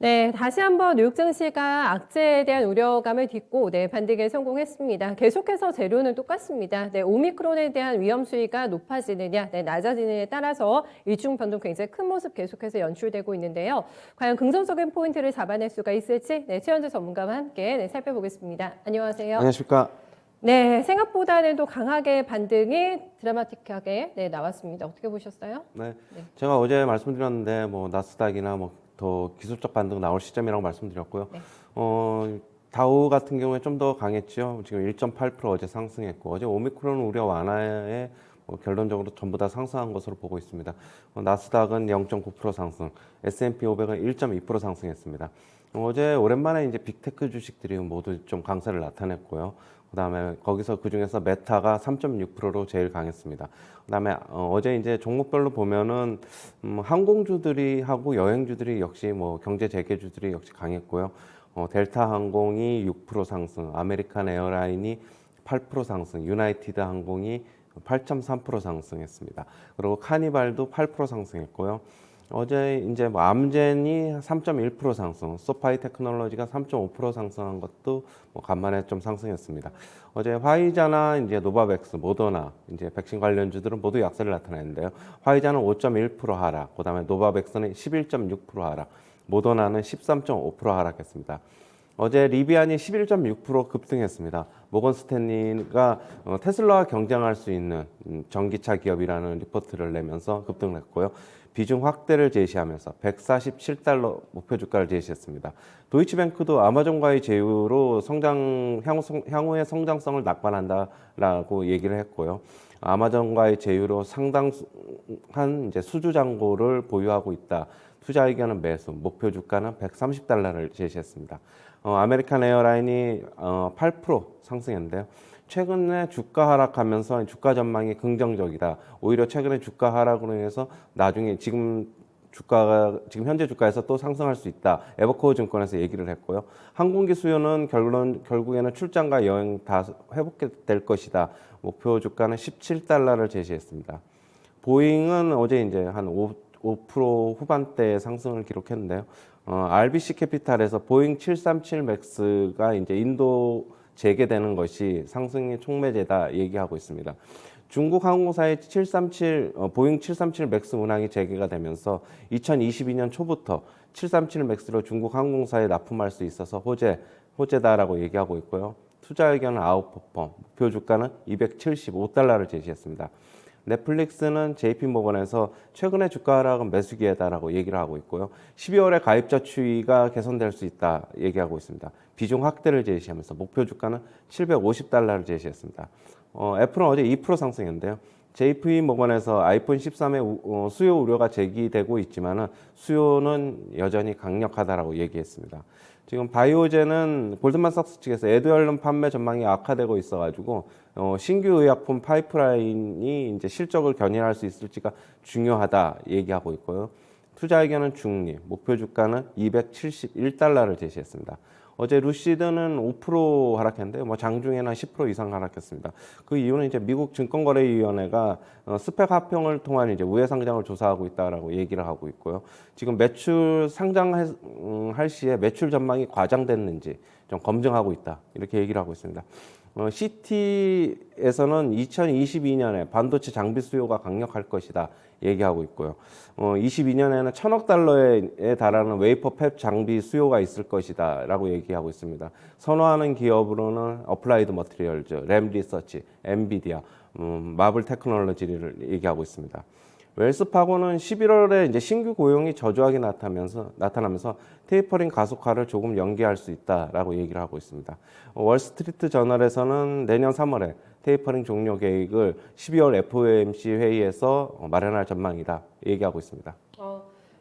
네, 다시 한번 뉴욕 증시가 악재에 대한 우려감을 딛고 반등에 성공했습니다. 계속해서 재료는 똑같습니다. 오미크론에 대한 위험 수위가 높아지느냐, 낮아지느냐에 따라서 일중 변동 굉장히 큰 모습 계속해서 연출되고 있는데요. 과연 긍정적인 포인트를 잡아낼 수가 있을지 최현재 전문가와 함께 살펴보겠습니다. 안녕하세요. 안녕하십니까. 네, 생각보다는 또 강하게 반등이 드라마틱하게 나왔습니다. 어떻게 보셨어요? 네, 제가 어제 말씀드렸는데 나스닥이나 더 기술적 반등 나올 시점이라고 말씀드렸고요. 다우 같은 경우에 좀 더 강했죠. 지금 1.8% 어제 상승했고, 어제 오미크론 우려 완화에 결론적으로 전부 다 상승한 것으로 보고 있습니다. 나스닥은 0.9% 상승, S&P 500은 1.2% 상승했습니다. 어제 오랜만에 이제 빅테크 주식들이 모두 좀 강세를 나타냈고요. 그다음에 거기서 그중에서 메타가 3.6%로 제일 강했습니다. 그다음에 어제 이제 종목별로 보면은 항공주들이 하고 여행주들이 역시 경제 재개주들이 역시 강했고요. 델타 항공이 6% 상승, 아메리칸 에어라인이 8% 상승, 유나이티드 항공이 8.3% 상승했습니다. 그리고 카니발도 8% 상승했고요. 어제 이제 암젠이 3.1% 상승, 소파이 테크놀로지가 3.5% 상승한 것도 간만에 좀 상승했습니다. 어제 화이자나 이제 노바백스, 모더나 이제 백신 관련주들은 모두 약세를 나타냈는데요. 화이자는 5.1% 하락, 그다음에 노바백스는 11.6% 하락, 모더나는 13.5% 하락했습니다. 어제 리비안이 11.6% 급등했습니다. 모건 스탠리가 테슬라와 경쟁할 수 있는 전기차 기업이라는 리포트를 내면서 급등을 했고요. 비중 확대를 제시하면서 147달러 목표 주가를 제시했습니다. 도이치뱅크도 아마존과의 제휴로 향후의 성장성을 낙관한다라고 얘기를 했고요. 아마존과의 제휴로 상당한 이제 수주 잔고를 보유하고 있다. 투자 의견은 매수, 목표 주가는 130달러를 제시했습니다. 아메리칸 에어라인이 8% 상승했는데요. 최근에 주가 하락하면서 주가 전망이 긍정적이다. 오히려 최근에 주가 하락으로 인해서 나중에 지금 현재 주가에서 또 상승할 수 있다. 에버코어 증권에서 얘기를 했고요. 항공기 수요는 결국에는 출장과 여행 다 회복될 것이다. 목표 주가는 17달러를 제시했습니다. 보잉은 어제 이제 한 5% 후반대 상승을 기록했는데요. RBC 캐피탈에서 보잉 737 맥스가 이제 인도 재개되는 것이 상승의 촉매제다 얘기하고 있습니다. 중국 항공사의 보잉 737 맥스 운항이 재개가 되면서 2022년 초부터 737 맥스로 중국 항공사에 납품할 수 있어서 호재다라고 얘기하고 있고요. 투자 의견은 아웃퍼폼, 목표 주가는 275달러를 제시했습니다. 넷플릭스는 JP모건에서 최근의 주가 하락은 매수 기회다라고 얘기를 하고 있고요. 12월에 가입자 추이가 개선될 수 있다 얘기하고 있습니다. 비중 확대를 제시하면서 목표 주가는 750달러를 제시했습니다. 애플은 어제 2% 상승했는데요. JP모건에서 아이폰 13의 수요 우려가 제기되고 있지만은 수요는 여전히 강력하다라고 얘기했습니다. 지금 바이오젠은 골드만삭스 측에서 에드얼름 판매 전망이 악화되고 있어가지고 신규 의약품 파이프라인이 이제 실적을 견인할 수 있을지가 중요하다 얘기하고 있고요. 투자 의견은 중립, 목표 주가는 271달러를 제시했습니다. 어제 루시드는 5% 하락했는데 장중에는 10% 이상 하락했습니다. 그 이유는 이제 미국 증권거래위원회가 스펙 합병을 통한 이제 우회 상장을 조사하고 있다라고 얘기를 하고 있고요. 지금 매출 상장할 시에 매출 전망이 과장됐는지 좀 검증하고 있다 이렇게 얘기를 하고 있습니다. CT에서는 2022년에 반도체 장비 수요가 강력할 것이다 얘기하고 있고요. 22년에는 1,000억 달러에 달하는 웨이퍼 팹 장비 수요가 있을 것이다 라고 얘기하고 있습니다. 선호하는 기업으로는 어플라이드 머티리얼즈, 램 리서치, 엔비디아, 마블 테크놀로지를 얘기하고 있습니다. 웰스파고는 11월에 이제 신규 고용이 저조하게 나타나면서 테이퍼링 가속화를 조금 연기할 수 있다라고 얘기를 하고 있습니다. 월스트리트 저널에서는 내년 3월에 테이퍼링 종료 계획을 12월 FOMC 회의에서 마련할 전망이다 얘기하고 있습니다.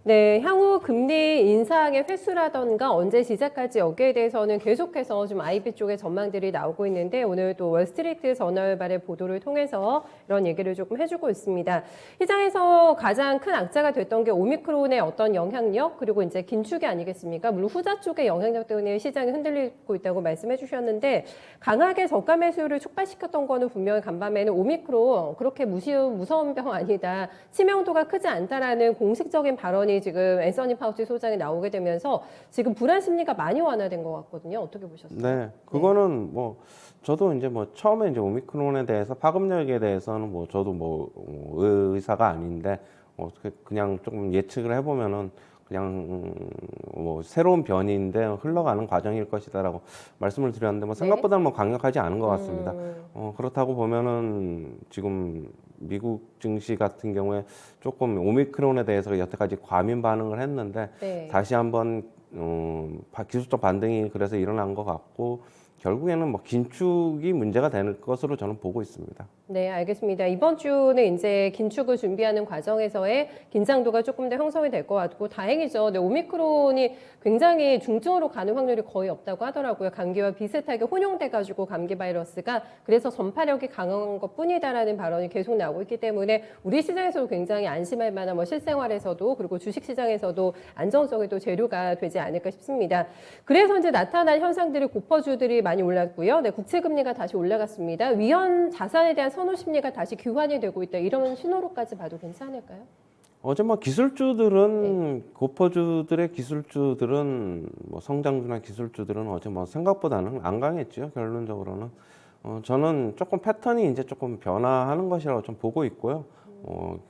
네, 향후 금리 인상의 횟수라던가 언제 시작할지 여기에 대해서는 계속해서 좀 IB 쪽의 전망들이 나오고 있는데 오늘 또 월스트리트 저널발의 보도를 통해서 이런 얘기를 조금 해주고 있습니다. 시장에서 가장 큰 악재가 됐던 게 오미크론의 어떤 영향력 그리고 이제 긴축이 아니겠습니까? 물론 후자 쪽의 영향력 때문에 시장이 흔들리고 있다고 말씀해 주셨는데 강하게 저가 매수를 촉발시켰던 거는 분명히 간밤에는 오미크론 그렇게 무서운 병 아니다. 치명도가 크지 않다라는 공식적인 발언이 발언이 지금 앤서니 파우치 소장이 나오게 되면서 지금 불안 심리가 많이 완화된 것 같거든요. 어떻게 보셨어요? 네, 그거는 뭐 저도 이제 뭐 처음에 이제 오미크론에 대해서 파급력에 대해서는 뭐 저도 뭐 의사가 아닌데 그냥 조금 예측을 해보면은 그냥 뭐 새로운 변이인데 흘러가는 과정일 것이다라고 말씀을 드렸는데 뭐 생각보다는 뭐 강력하지 않은 것 같습니다. 그렇다고 보면은 지금 미국 증시 같은 경우에 조금 오미크론에 대해서 여태까지 과민 반응을 했는데 네. 다시 한번 기술적 반등이 그래서 일어난 것 같고 결국에는 뭐 긴축이 문제가 될 것으로 저는 보고 있습니다. 네, 알겠습니다. 이번 주는 이제 긴축을 준비하는 과정에서의 긴장도가 조금 더 형성이 될 것 같고 다행이죠. 네, 오미크론이 굉장히 중증으로 가는 확률이 거의 없다고 하더라고요. 감기와 비슷하게 혼용돼가지고 감기 바이러스가 그래서 전파력이 강한 것뿐이다라는 발언이 계속 나오고 있기 때문에 우리 시장에서도 굉장히 안심할 만한 뭐 실생활에서도 그리고 주식시장에서도 안정적인 재료가 되지 않을까 싶습니다. 그래서 이제 나타난 현상들이 고퍼주들이 많이 올랐고요. 네, 국채금리가 다시 올라갔습니다. 위험 자산에 대한 선호 심리가 다시 교환이 되고 있다. 이런 신호로까지 봐도 괜찮을까요? 어제 뭐 기술주들은 고퍼주들의 기술주들은 뭐 성장주나 기술주들은 어제 뭐 생각보다는 안 강했죠. 결론적으로는 저는 조금 패턴이 이제 조금 변화하는 것이라고 좀 보고 있고요.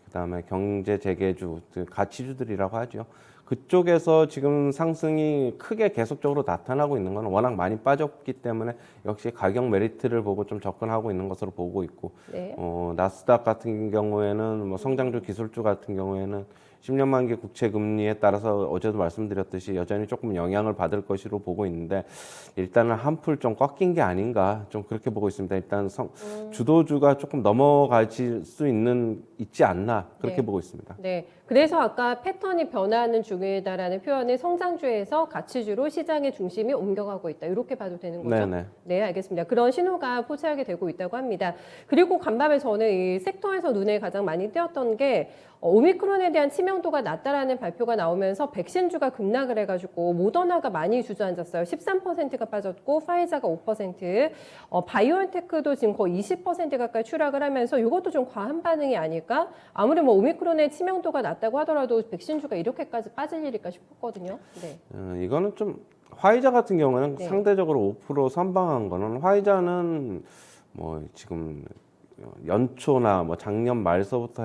그다음에 경제 재개주, 가치주들이라고 하죠. 그쪽에서 지금 상승이 크게 계속적으로 나타나고 있는 건 워낙 많이 빠졌기 때문에 역시 가격 메리트를 보고 좀 접근하고 있는 것으로 보고 있고, 네. 나스닥 같은 경우에는 뭐 성장주 기술주 같은 경우에는 10년 만기 국채 금리에 따라서 어제도 말씀드렸듯이 여전히 조금 영향을 받을 것으로 보고 있는데 일단은 한풀 좀 꺾인 게 아닌가 좀 그렇게 보고 있습니다. 일단 주도주가 조금 넘어갈 수 있지 않나 그렇게 네. 보고 있습니다. 네. 그래서 아까 패턴이 변화하는 중이다라는 표현을 성장주에서 가치주로 시장의 중심이 옮겨가고 있다. 이렇게 봐도 되는 거죠? 네네. 네, 알겠습니다. 그런 신호가 포착이 되고 있다고 합니다. 그리고 간밤에 저는 이 섹터에서 눈에 가장 많이 띄었던 게 오미크론에 대한 치명도가 낮다라는 발표가 나오면서 백신주가 급락을 해가지고 모더나가 많이 주저앉았어요. 13%가 빠졌고 파이자가 5%, 바이오엔테크도 지금 거의 20% 가까이 추락을 하면서 이것도 좀 과한 반응이 아닐까? 아무리 뭐 오미크론의 치명도가 낮다고 하더라도 백신주가 이렇게까지 빠질 일일까 싶었거든요. 네. 이거는 좀 화이자 같은 경우는 네. 상대적으로 5% 선방한 거는 화이자는 뭐 지금 연초나 뭐 작년 말서부터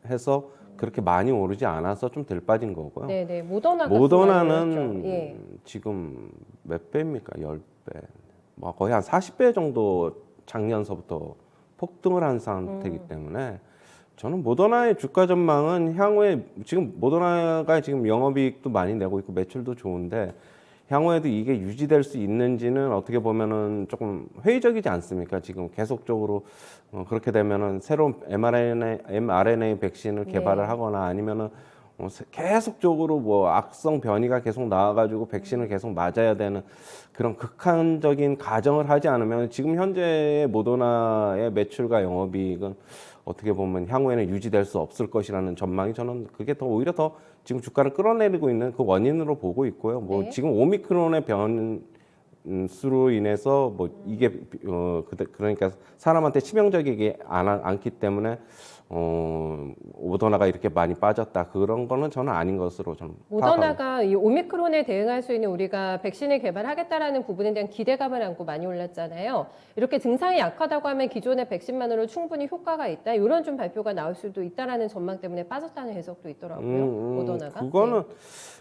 해서 그렇게 많이 오르지 않아서 좀 덜 빠진 거고요. 네네. 모더나가 모더나는 예. 지금 몇 배입니까? 10배. 뭐 거의 한 40배 정도 작년서부터 폭등을 한 상태이기 때문에 저는 모더나의 주가 전망은 향후에 지금 모더나가 지금 영업이익도 많이 내고 있고 매출도 좋은데 향후에도 이게 유지될 수 있는지는 어떻게 보면은 조금 회의적이지 않습니까? 지금 계속적으로 그렇게 되면은 새로운 mRNA 백신을 개발을 하거나 아니면은 계속적으로 뭐 악성 변이가 계속 나와가지고 백신을 계속 맞아야 되는 그런 극한적인 가정을 하지 않으면 지금 현재의 모더나의 매출과 영업이익은 어떻게 보면 향후에는 유지될 수 없을 것이라는 전망이 저는 그게 더 오히려 더 지금 주가를 끌어내리고 있는 그 원인으로 보고 있고요. 뭐 네. 지금 오미크론의 변수로 인해서 뭐 이게 그러니까 사람한테 치명적이지 않기 때문에 모더나가 이렇게 많이 빠졌다 그런 거는 저는 아닌 것으로 저는 모더나가 이 오미크론에 대응할 수 있는 우리가 백신을 개발하겠다라는 부분에 대한 기대감을 안고 많이 올랐잖아요. 이렇게 증상이 약하다고 하면 기존의 백신만으로 충분히 효과가 있다. 이런 좀 발표가 나올 수도 있다라는 전망 때문에 빠졌다는 해석도 있더라고요. 모더나가. 그거는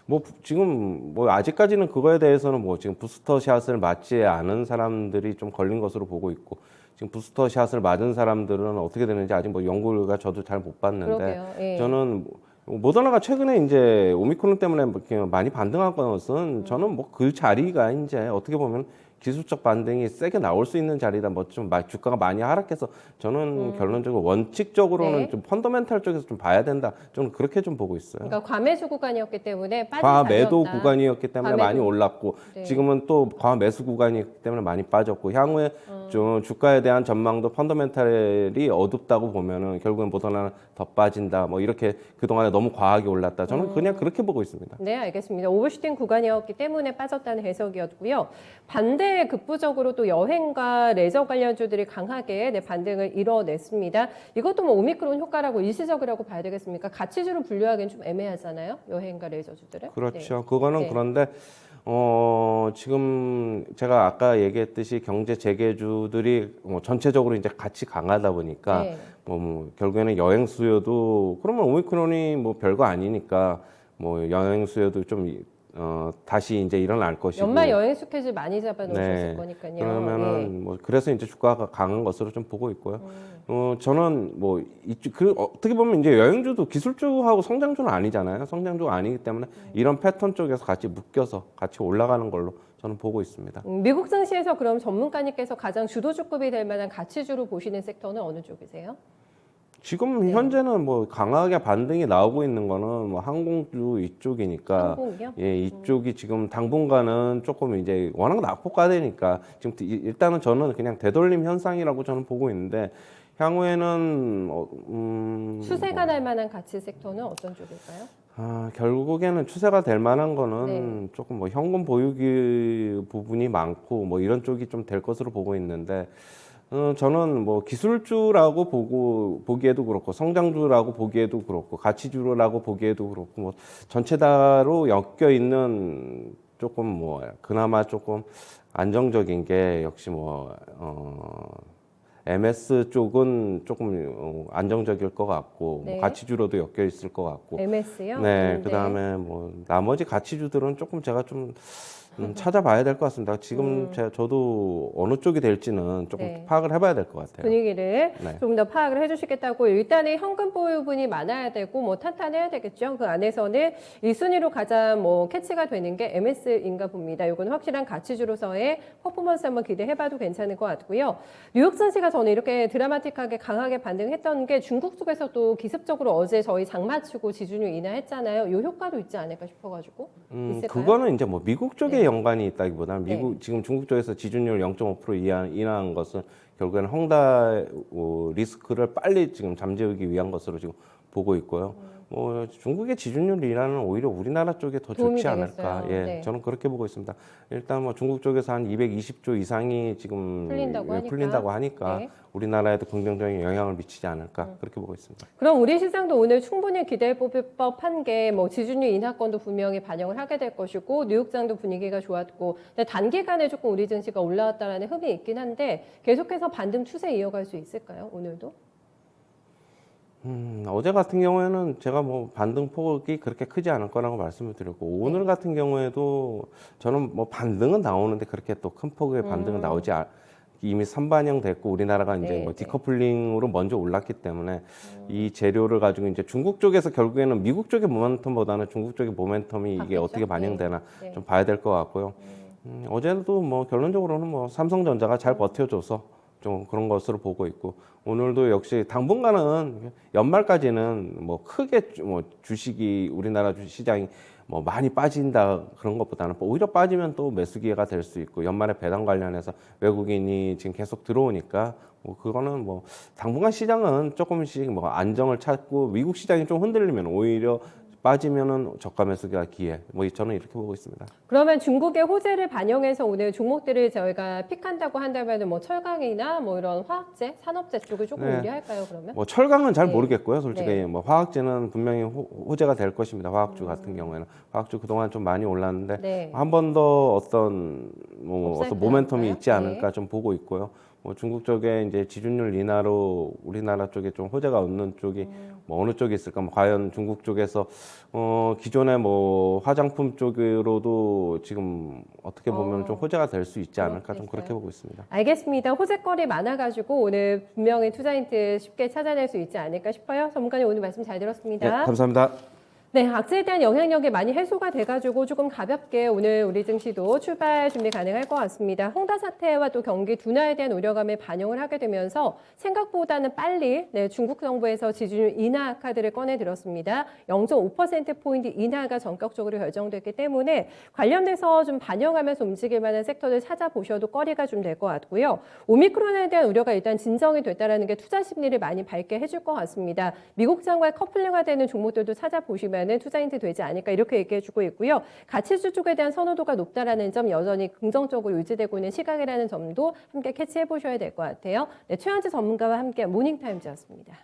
뭐 지금 뭐 아직까지는 그거에 대해서는 뭐 지금 부스터샷을 맞지 않은 사람들이 좀 걸린 것으로 보고 있고 지금 부스터샷을 맞은 사람들은 어떻게 되는지 아직 뭐 연구가 저도 잘 못 봤는데 그러게요. 예. 저는 모더나가 최근에 이제 오미크론 때문에 이렇게 많이 반등한 것은 저는 뭐 그 자리가 이제 어떻게 보면 기술적 반등이 세게 나올 수 있는 자리다. 뭐 좀 주가가 많이 하락해서 저는 결론적으로 원칙적으로는 네. 좀 펀더멘탈 쪽에서 좀 봐야 된다. 저는 그렇게 좀 보고 있어요. 그러니까 과매수 구간이었기 때문에 빠진 과매도 자리였다. 구간이었기 때문에 과매도. 많이 올랐고 네. 지금은 또 과매수 구간이기 때문에 많이 빠졌고 향후에 좀 주가에 대한 전망도 펀더멘탈이 어둡다고 보면은 결국엔 모더나는 더 빠진다. 뭐 이렇게 그동안에 너무 과하게 올랐다. 저는 그냥 그렇게 보고 있습니다. 네, 알겠습니다. 오버슈팅 구간이었기 때문에 빠졌다는 해석이었고요. 반대 어제 급부적으로 또 여행과 레저 관련주들이 강하게 반등을 이뤄냈습니다. 이것도 뭐 오미크론 효과라고 일시적이라고 봐야 되겠습니까? 가치주로 분류하기엔 좀 애매하잖아요. 여행과 레저주들은. 그렇죠. 네. 그거는 네. 그런데 지금 제가 아까 얘기했듯이 경제 재개주들이 전체적으로 이제 같이 강하다 보니까 네. 결국에는 여행 수요도 그러면 오미크론이 뭐 별거 아니니까 뭐 여행 수요도 좀 다시 이제 일어날 것이고. 연말 여행 스케줄 많이 잡아놓으셨을 네. 거니까요. 그러면은 예. 뭐 그래서 이제 주가가 강한 것으로 좀 보고 있고요. 저는 뭐 이쪽 어떻게 보면 이제 여행주도 기술주하고 성장주는 아니잖아요. 성장주가 아니기 때문에 이런 패턴 쪽에서 같이 묶여서 같이 올라가는 걸로 저는 보고 있습니다. 미국 증시에서 그럼 전문가님께서 가장 주도주급이 될 만한 가치주로 보시는 섹터는 어느 쪽이세요? 지금 네. 현재는 뭐 강하게 반등이 나오고 있는 거는 뭐 항공주 이쪽이니까 항공이요? 예, 이쪽이 지금 당분간은 조금 이제 워낙 낙폭과대니까 지금 일단은 저는 그냥 되돌림 현상이라고 저는 보고 있는데 향후에는 추세가 날 만한 가치 섹터는 어떤 쪽일까요? 결국에는 추세가 될 만한 거는 네. 조금 뭐 현금 보유기 부분이 많고 뭐 이런 쪽이 좀 될 것으로 보고 있는데 저는 뭐 기술주라고 보기에도 그렇고 성장주라고 보기에도 그렇고 가치주라고 보기에도 그렇고 뭐 전체다로 엮여 있는 조금 뭐 그나마 조금 안정적인 게 역시 MS 쪽은 조금 안정적일 것 같고 네. 뭐 가치주로도 엮여 있을 것 같고 MS요? 네, 그다음에 뭐 나머지 가치주들은 조금 제가 좀 찾아봐야 될 것 같습니다. 지금 저도 어느 쪽이 될지는 조금 네. 파악을 해봐야 될 것 같아요. 분위기를 네. 좀 더 파악을 해주시겠다고 일단은 현금 보유분이 많아야 되고 뭐 탄탄해야 되겠죠. 그 안에서는 1순위로 가장 뭐 캐치가 되는 게 MS인가 봅니다. 이건 확실한 가치주로서의 퍼포먼스 한번 기대해봐도 괜찮을 것 같고요. 뉴욕 증시가 저는 이렇게 드라마틱하게 강하게 반등했던 게 중국 쪽에서 또 기습적으로 어제 저희 장마치고 지준율 인하했잖아요. 이 효과도 있지 않을까 싶어가지고 있을까요? 그거는 이제 뭐 미국 쪽에 네. 연관이 있다기보다는 지금 중국 쪽에서 지준율 0.5% 인하한 것은 결국에는 헝다 리스크를 빨리 지금 잠재우기 위한 것으로 지금 보고 있고요. 뭐 중국의 지준율 인하는 오히려 우리나라 쪽에 더 도움이 좋지 않을까. 되겠어요. 예, 네. 저는 그렇게 보고 있습니다. 일단 뭐 중국 쪽에서 한 220조 이상이 지금 풀린다고 하니까 네. 우리나라에도 긍정적인 영향을 미치지 않을까 그렇게 보고 있습니다. 그럼 우리 시장도 오늘 충분히 기대해 볼 법한 게 뭐 지준율 인하권도 분명히 반영을 하게 될 것이고 뉴욕장도 분위기가 좋았고 근데 단기간에 조금 우리 증시가 올라왔다라는 흠이 있긴 한데 계속해서 반등 추세 이어갈 수 있을까요? 오늘도? 어제 같은 경우에는 제가 뭐 반등 폭이 그렇게 크지 않을 거라고 말씀을 드렸고 오늘 같은 경우에도 저는 뭐 반등은 나오는데 그렇게 또 큰 폭의 반등은 나오지 이미 선반영됐고 우리나라가 이제 네, 뭐 네. 디커플링으로 먼저 올랐기 때문에 이 재료를 가지고 이제 중국 쪽에서 결국에는 미국 쪽의 모멘텀보다는 중국 쪽의 모멘텀이 이게 바뀌죠? 어떻게 반영되나 네. 좀 봐야 될 것 같고요. 어제도 뭐 결론적으로는 뭐 삼성전자가 잘 버텨줘서 좀 그런 것으로 보고 있고 오늘도 역시 당분간은 연말까지는 뭐 크게 뭐 주식이 우리나라 주시장이 뭐 많이 빠진다 그런 것보다는 오히려 빠지면 또 매수 기회가 될 수 있고 연말에 배당 관련해서 외국인이 지금 계속 들어오니까 뭐 그거는 뭐 당분간 시장은 조금씩 뭐 안정을 찾고 미국 시장이 좀 흔들리면 오히려 빠지면은 저가 매수가 기회. 뭐 저는 이렇게 보고 있습니다. 그러면 중국의 호재를 반영해서 오늘 종목들을 저희가 픽한다고 한다면 뭐 철강이나 뭐 이런 화학재, 산업재 쪽을 조금 네. 유리할까요? 그러면? 뭐 철강은 잘 네. 모르겠고요. 솔직히 네. 뭐 화학재는 분명히 호재가 될 것입니다. 화학주 같은 경우에는 화학주 그동안 좀 많이 올랐는데 네. 한 번 더 어떤 어떤 모멘텀이 업사이클 있지 않을까 네. 좀 보고 있고요. 뭐 중국 쪽에 이제 지준율 인하로 우리나라 쪽에 좀 호재가 없는 쪽이 뭐 어느 쪽이 있을까? 뭐 과연 중국 쪽에서 기존의 뭐 화장품 쪽으로도 지금 어떻게 보면 좀 호재가 될 수 있지 않을까 좀 그렇게 보고 있습니다. 알겠습니다. 호재거리 많아가지고 오늘 분명히 투자 힌트 쉽게 찾아낼 수 있지 않을까 싶어요. 전문가님 오늘 말씀 잘 들었습니다. 네, 감사합니다. 네, 악재에 대한 영향력이 많이 해소가 돼가지고 조금 가볍게 오늘 우리 증시도 출발 준비 가능할 것 같습니다. 홍다 사태와 또 경기 둔화에 대한 우려감을 반영을 하게 되면서 생각보다는 빨리 중국 정부에서 지준율 인하 카드를 꺼내 들었습니다. 0.5%포인트 인하가 전격적으로 결정됐기 때문에 관련돼서 좀 반영하면서 움직일 만한 섹터를 찾아보셔도 거리가 좀 될 것 같고요. 오미크론에 대한 우려가 일단 진정이 됐다는 게 투자 심리를 많이 밝게 해줄 것 같습니다. 미국 장과 커플링화 되는 종목들도 찾아보시면 만한 투자 힌트 되지 않을까 이렇게 얘기해주고 있고요. 가치주 쪽에 대한 선호도가 높다라는 점 여전히 긍정적으로 유지되고 있는 시각이라는 점도 함께 캐치해 보셔야 될 것 같아요. 네, 최현지 전문가와 함께 모닝타임즈였습니다.